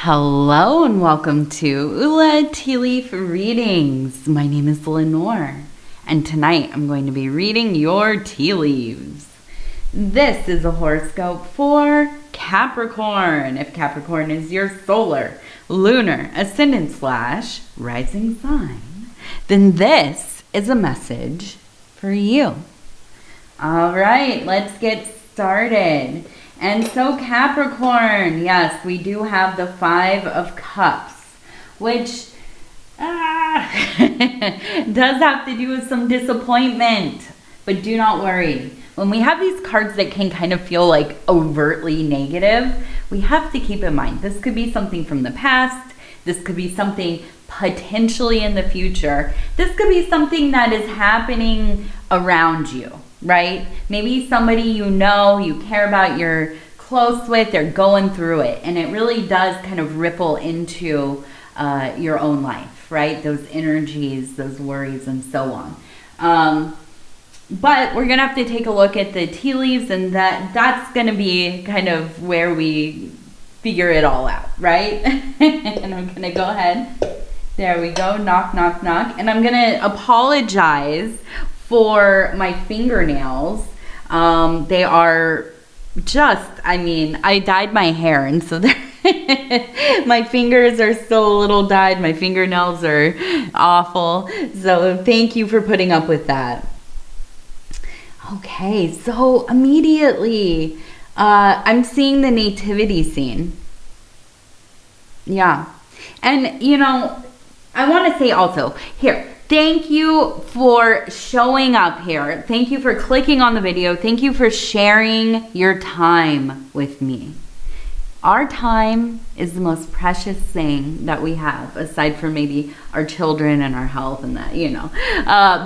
Hello and welcome to Ula Tea Leaf Readings. My name is Lenor, and tonight I'm going to be reading your tea leaves. This is a horoscope for Capricorn. If Capricorn is your solar, lunar, ascendant / rising sign, then this is a message for you. All right, let's get started. And so Capricorn, yes, we do have the 5 of Cups, which does have to do with some disappointment. But do not worry. When we have these cards that can kind of feel like overtly negative, we have to keep in mind this could be something from the past. This could be something potentially in the future. This could be something that is happening around you. Right? Maybe somebody you know, you care about, you're close with, they're going through it. And it really does kind of ripple into your own life, right? Those energies, those worries, and so on. But we're going to have to take a look at the tea leaves, and that's going to be kind of where we figure it all out, right? And I'm going to go ahead. There we go. Knock, knock, knock. And I'm going to apologize for my fingernails. They are just, I dyed my hair, and so my fingers are still a little dyed. My fingernails are awful. So thank you for putting up with that. Okay, so immediately I'm seeing the nativity scene. Yeah. And, I want to say also, here, thank you for showing up here. Thank you for clicking on the video. Thank you for sharing your time with me. Our time is the most precious thing that we have, aside from maybe our children and our health and that,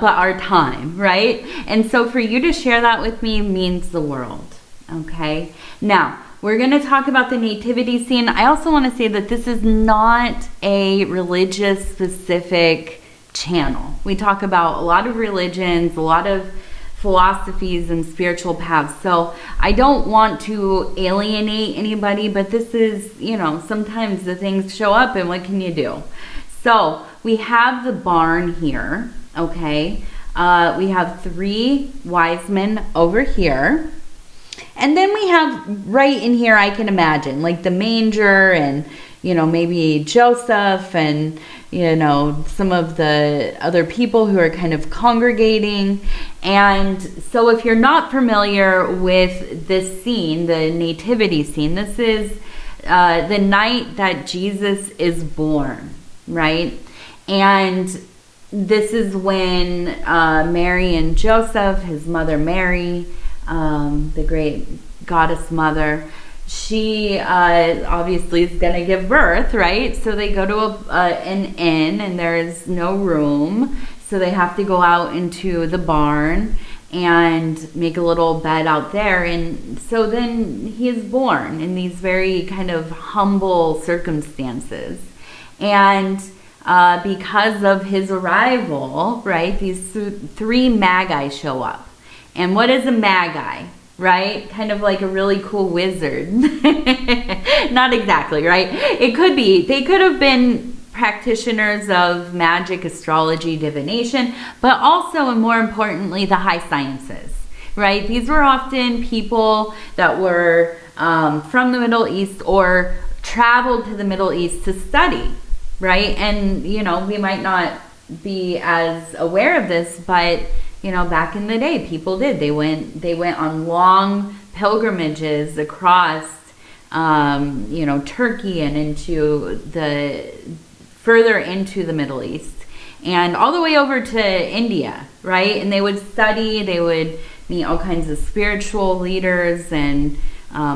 but our time, right? And so for you to share that with me means the world, okay? Now, we're going to talk about the nativity scene. I also want to say that this is not a religious specific channel. We talk about a lot of religions, a lot of philosophies and spiritual paths. So I don't want to alienate anybody, but this is, sometimes the things show up and what can you do? So we have the barn here, okay? We have 3 wise men over here. And then we have right in here, I can imagine, like the manger and, maybe Joseph and, some of the other people who are kind of congregating. And so if you're not familiar with this scene, the nativity scene, this is the night that Jesus is born, right? And this is when Mary and Joseph, his mother Mary, the great goddess mother, she obviously is going to give birth, right? So they go to an inn and there's no room. So they have to go out into the barn and make a little bed out there. And so then he is born in these very kind of humble circumstances. And because of his arrival, right, these 3 magi show up. And what is a magi? Right? Kind of like a really cool wizard. Not exactly, right? It could be. They could have been practitioners of magic, astrology, divination, but also, and more importantly, the high sciences, right? These were often people that were from the Middle East or traveled to the Middle East to study, right? And, we might not be as aware of this, but back in the day, people did. They went on long pilgrimages across, Turkey and further into the Middle East and all the way over to India, right? And they would study, they would meet all kinds of spiritual leaders, and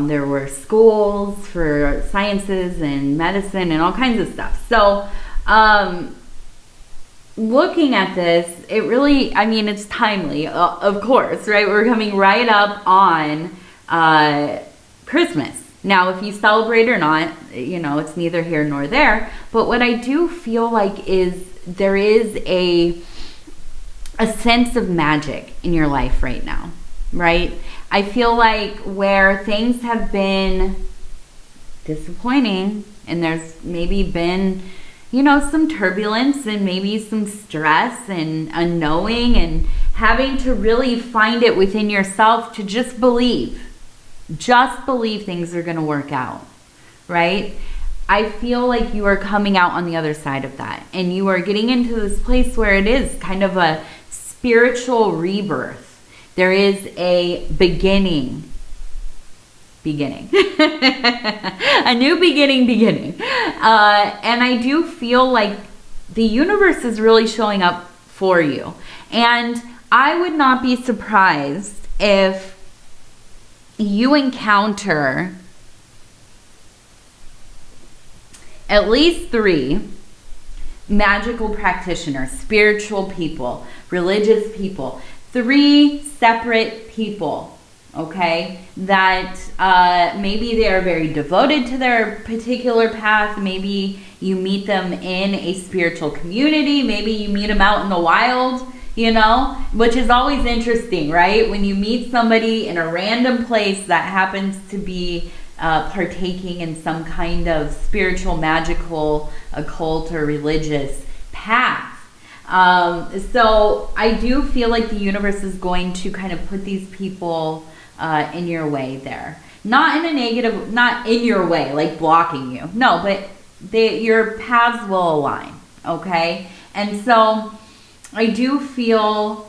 there were schools for sciences and medicine and all kinds of stuff. So, looking at this, it really, it's timely, of course, right? We're coming right up on Christmas. Now, if you celebrate or not, it's neither here nor there. But what I do feel like is there is a sense of magic in your life right now, right? I feel like where things have been disappointing, And there's maybe been, you know, some turbulence and maybe some stress and unknowing and having to really find it within yourself to just believe things are going to work out, right? I feel like you are coming out on the other side of that, and you are getting into this place where it is kind of a spiritual rebirth. There is a beginning. A new beginning. And I do feel like the universe is really showing up for you. And I would not be surprised if you encounter at least 3 magical practitioners, spiritual people, religious people, 3 separate people, okay, that maybe they are very devoted to their particular path. Maybe you meet them in a spiritual community. Maybe you meet them out in the wild, you know, which is always interesting, right? When you meet somebody in a random place that happens to be partaking in some kind of spiritual, magical, occult, or religious path. So I do feel like the universe is going to kind of put these people in your way there. Not in a negative, not in your way, like blocking you. No, but your paths will align, okay? And so I do feel...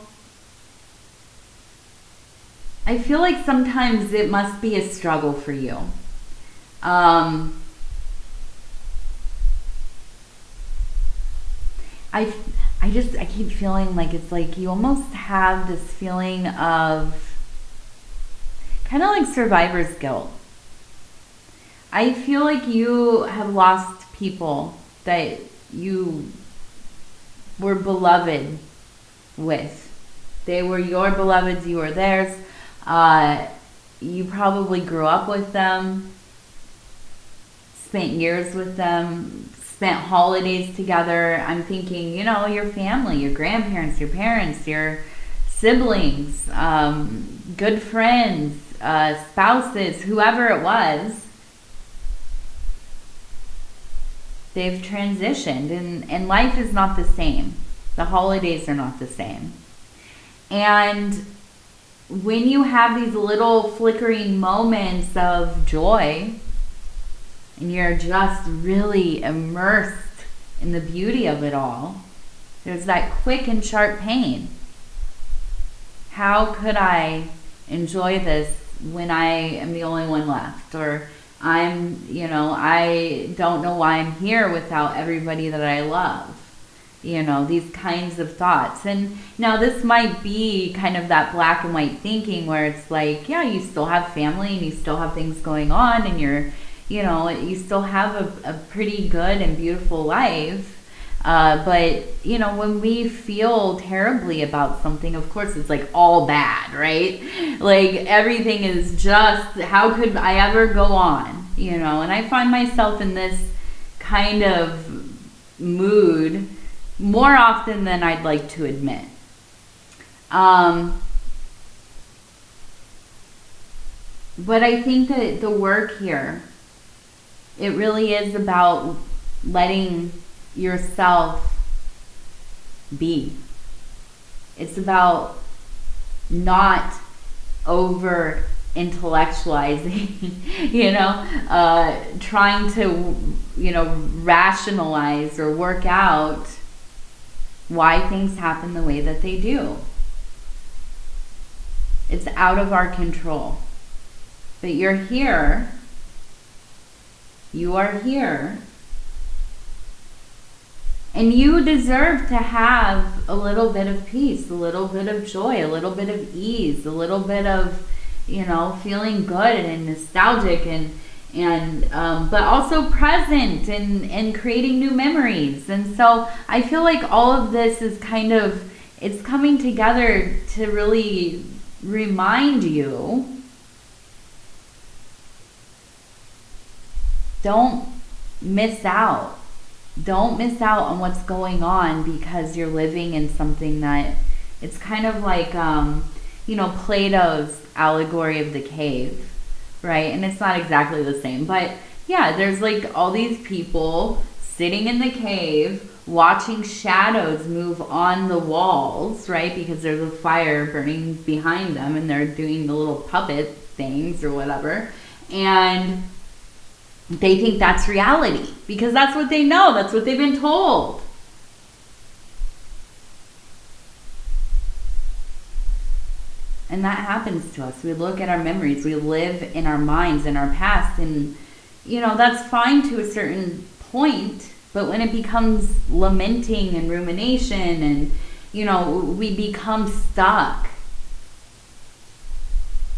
I feel like sometimes it must be a struggle for you. I keep feeling like it's like you almost have this feeling of kind of like survivor's guilt. I feel like you have lost people that you were beloved with. They were your beloveds, you were theirs. You probably grew up with them, spent years with them, spent holidays together. I'm thinking, you know, your family, your grandparents, your parents, your siblings, good friends, spouses, whoever it was. They've transitioned, and life is not the same. The holidays are not the same. And when you have these little flickering moments of joy, and you're just really immersed in the beauty of it all, there's that quick and sharp pain. How could I enjoy this when I am the only one left? Or I don't know why I'm here without everybody that I love. You know, these kinds of thoughts. And now this might be kind of that black and white thinking where it's like, yeah, you still have family and you still have things going on and you still have a pretty good and beautiful life. But, you know, when we feel terribly about something, of course, it's like all bad, right? Like everything is just, how could I ever go on? You know, and I find myself in this kind of mood more often than I'd like to admit. But I think that the work here, it really is about letting yourself be. It's about not over intellectualizing, trying to, rationalize or work out why things happen the way that they do. It's out of our control. But you're here. You are here. And you deserve to have a little bit of peace, a little bit of joy, a little bit of ease, a little bit of, feeling good and nostalgic and but also present and creating new memories. And so I feel like all of this is it's coming together to really remind you, don't miss out. Don't miss out on what's going on because you're living in something that it's kind of like, Plato's allegory of the cave, right? And it's not exactly the same, but yeah, there's like all these people sitting in the cave watching shadows move on the walls, right? Because there's a fire burning behind them and they're doing the little puppet things or whatever. And they think that's reality because that's what they know. That's what they've been told. And that happens to us. We look at our memories. We live in our minds, in our past. And, you know, that's fine to a certain point. But when it becomes lamenting and rumination and, you know, we become stuck,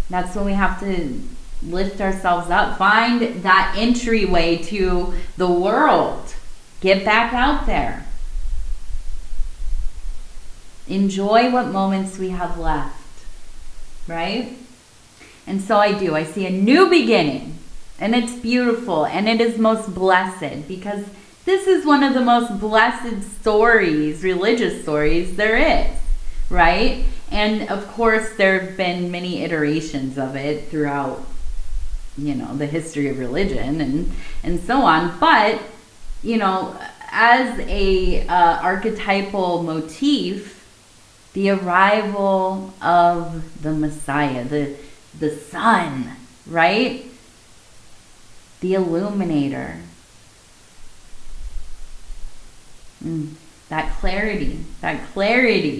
that's when we have to lift ourselves up. Find that entryway to the world. Get back out there. Enjoy what moments we have left. Right? And so I do. I see a new beginning. And it's beautiful. And it is most blessed. Because this is one of the most blessed stories, religious stories there is. Right? And of course, there have been many iterations of it throughout, you know, the history of religion and so on. But, you know, as a archetypal motif, the arrival of the Messiah, the Son, right? The illuminator. That clarity,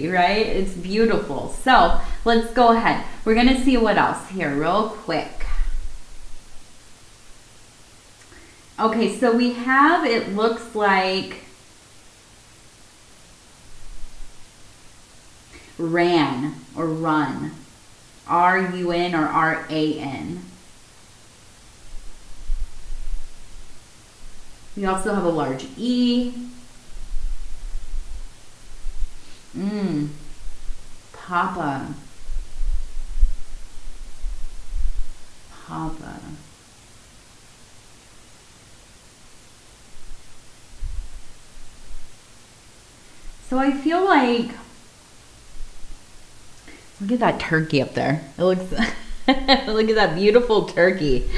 right? It's beautiful. So let's go ahead. We're going to see what else here real quick. Okay, so we have, it looks like, ran or run. R-U-N or R-A-N. We also have a large E. Papa. Papa. So I feel like, look at that turkey up there. It looks, look at that beautiful turkey.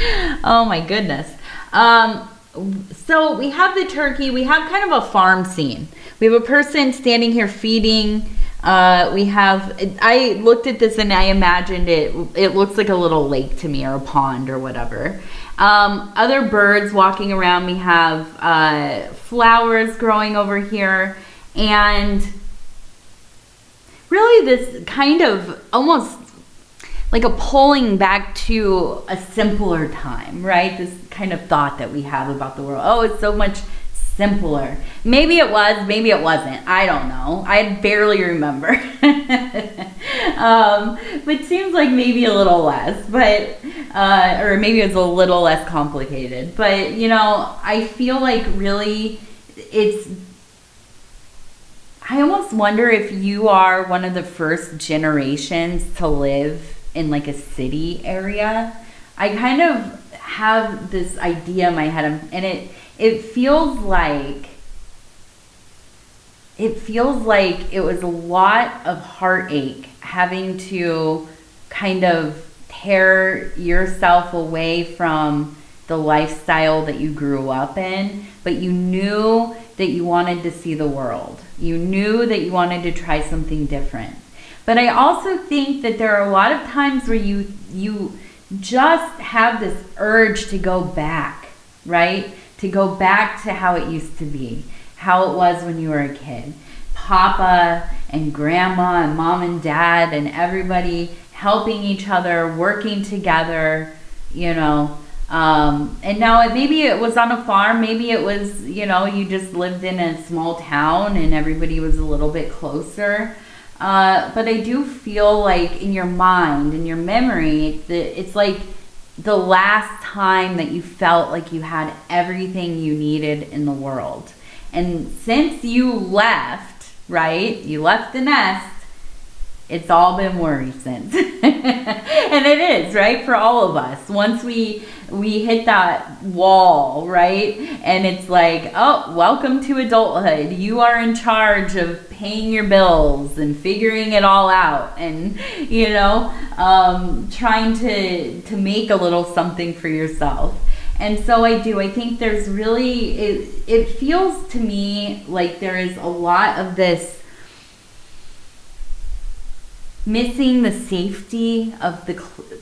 Oh my goodness. So we have the turkey. We have kind of a farm scene. We have a person standing here feeding. I looked at this and I imagined it looks like a little lake to me or a pond or whatever. Other birds walking around. We have flowers growing over here. And really this kind of almost like a pulling back to a simpler time, right? This kind of thought that we have about the world. Oh, it's so much simpler. Maybe it was, maybe it wasn't. I don't know. I barely remember. But it seems like maybe a little less, but, or maybe it's a little less complicated. But, you know, I feel like really I almost wonder if you are one of the first generations to live in like a city area. I kind of have this idea in my head, and it feels like it was a lot of heartache having to kind of tear yourself away from the lifestyle that you grew up in, but you knew that you wanted to see the world. You knew that you wanted to try something different. But I also think that there are a lot of times where you just have this urge to go back, right? To go back to how it used to be, how it was when you were a kid. Papa and grandma and mom and dad and everybody helping each other, working together, you know. And now maybe it was on a farm, maybe it was, you know, you just lived in a small town and everybody was a little bit closer. But I do feel like in your mind, in your memory, it's like the last time that you felt like you had everything you needed in the world. And since you left, right, you left the nest, it's all been worry since. And it is, right, for all of us. Once we hit that wall, right, and it's like, oh, welcome to adulthood. You are in charge of paying your bills and figuring it all out and, you know, trying to make a little something for yourself. And so I think there's really, it feels to me like there is a lot of this missing the safety of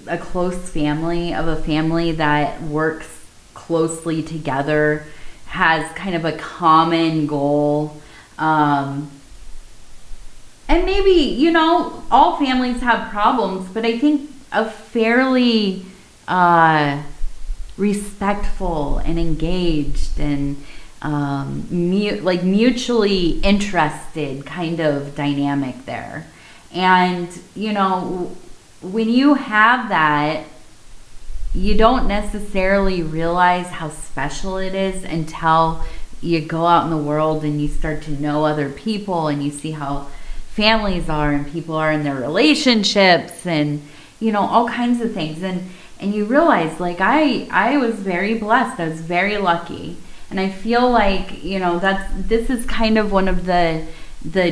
a close family, of a family that works closely together, has kind of a common goal. And maybe, you know, all families have problems, but I think a fairly respectful and engaged and mutually interested kind of dynamic there. And, you know, when you have that, you don't necessarily realize how special it is until you go out in the world and you start to know other people and you see how families are and people are in their relationships and, you know, all kinds of things. And you realize, like, I was very blessed. I was very lucky. And I feel like, you know, this is kind of one of the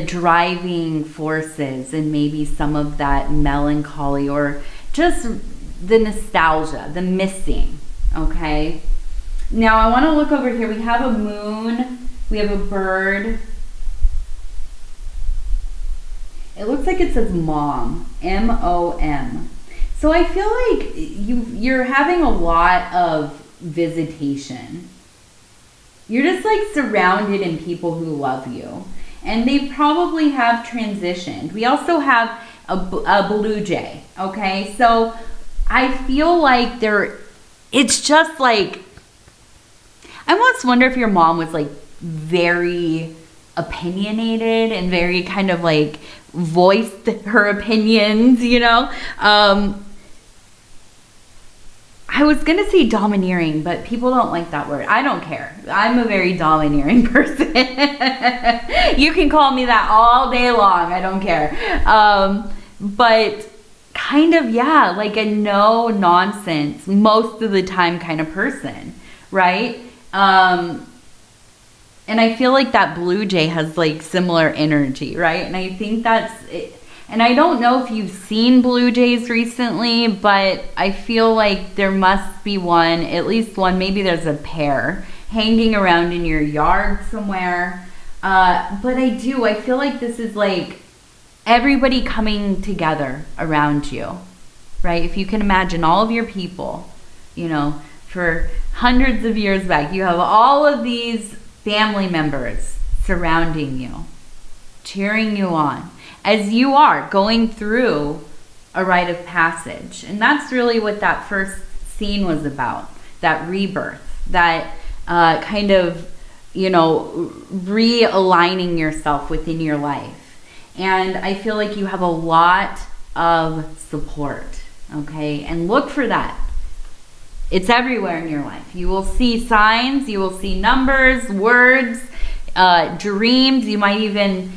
driving forces and maybe some of that melancholy or just the nostalgia, the missing, okay? Now I want to look over here. We have a moon, we have a bird. It looks like it says mom, M-O-M. So I feel like you're having a lot of visitation. You're just like surrounded in people who love you. And they probably have transitioned. We also have a blue jay, okay? So I feel like it's just like, I almost wonder if your mom was like very opinionated and very kind of like voiced her opinions, you know? I was going to say domineering, but people don't like that word. I don't care. I'm a very domineering person. You can call me that all day long. I don't care. But kind of, yeah, like a no nonsense, most of the time kind of person, right? And I feel like that blue jay has like similar energy, right? And I think that's it. And I don't know if you've seen blue jays recently, but I feel like there must be one, at least one, maybe there's a pair hanging around in your yard somewhere. But I feel like this is like everybody coming together around you, right? If you can imagine all of your people, you know, for hundreds of years back, you have all of these family members surrounding you, cheering you on, as you are going through a rite of passage. And that's really what that first scene was about, that rebirth, that kind of, you know, realigning yourself within your life. And I feel like you have a lot of support, okay? And look for that. It's everywhere in your life. You will see signs, you will see numbers, words, dreams. You might even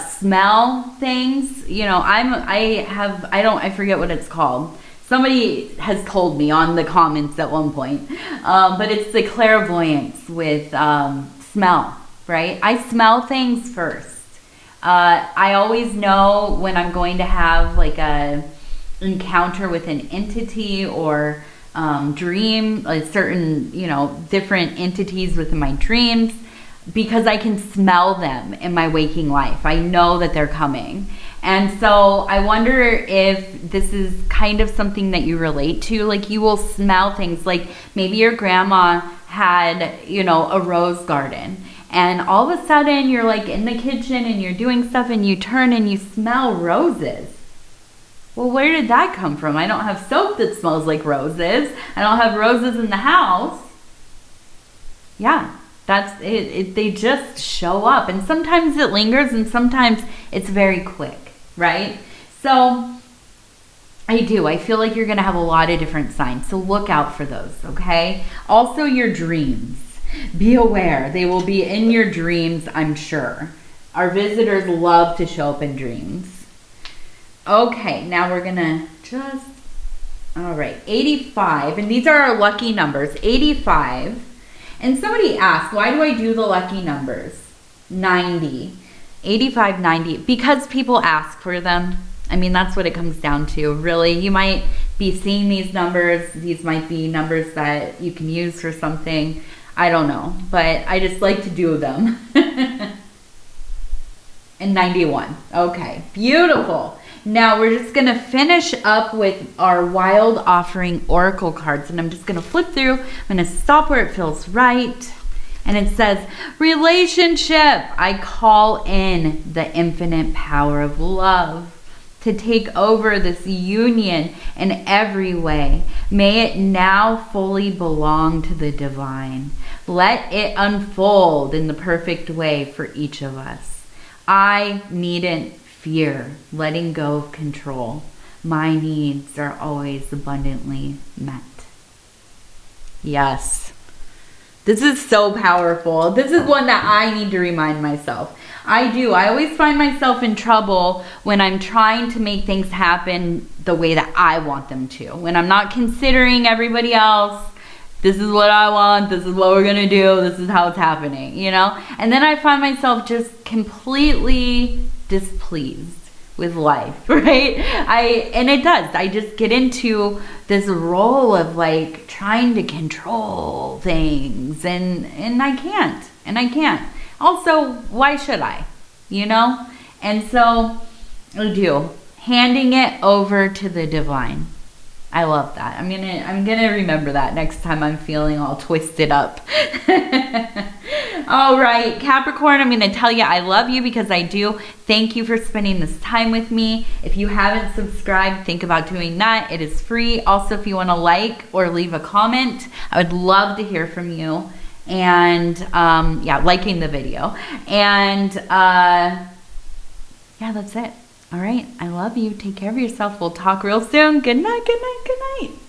smell things. You know, I forget what it's called. Somebody has told me on the comments at one point, but it's the clairvoyance with smell, right? I smell things first. I always know when I'm going to have like a encounter with an entity or dream, a certain, you know, different entities within my dreams, because I can smell them in my waking life. I know that they're coming. And so I wonder if this is kind of something that you relate to. Like, you will smell things. Like, maybe your grandma had, you know, a rose garden, and all of a sudden you're like in the kitchen and you're doing stuff and you turn and you smell roses. Well, where did that come from? I don't have soap that smells like roses. I don't have roses in the house. Yeah, that's it. They just show up. And sometimes it lingers and sometimes it's very quick, right? So I feel like you're going to have a lot of different signs. So look out for those, okay? Also, your dreams. Be aware. They will be in your dreams, I'm sure. Our visitors love to show up in dreams. Okay, now we're gonna all right, 85, and these are our lucky numbers, 85. And somebody asked, why do I do the lucky numbers? 90, 85, 90, because people ask for them. I mean, that's what it comes down to, really. You might be seeing these numbers. These might be numbers that you can use for something. I don't know, but I just like to do them. And 91. Okay, beautiful. Now we're just gonna finish up with our Wild Offering Oracle cards, and I'm just gonna flip through. I'm gonna stop where it feels right. And it says, relationship. I call in the infinite power of love to take over this union in every way. May it now fully belong to the divine. Let it unfold in the perfect way for each of us. I needn't fear letting go of control. My needs are always abundantly met. Yes. This is so powerful. This is one that I need to remind myself. I always find myself in trouble when I'm trying to make things happen the way that I want them to. When I'm not considering everybody else. This is what I want. This is what we're going to do. This is how it's happening, you know? And then I find myself just completely displeased with life, right? And it does. I just get into this role of like trying to control things and I can't. Also, why should I? You know? And so I do. Handing it over to the divine. I love that. I'm gonna remember that next time I'm feeling all twisted up. All right, Capricorn, I'm gonna tell you I love you because I do. Thank you for spending this time with me. If you haven't subscribed, think about doing that. It is free. Also, if you want to like or leave a comment, I would love to hear from you. And yeah, liking the video. And yeah, that's it. All right. I love you. Take care of yourself. We'll talk real soon. Good night, good night, good night.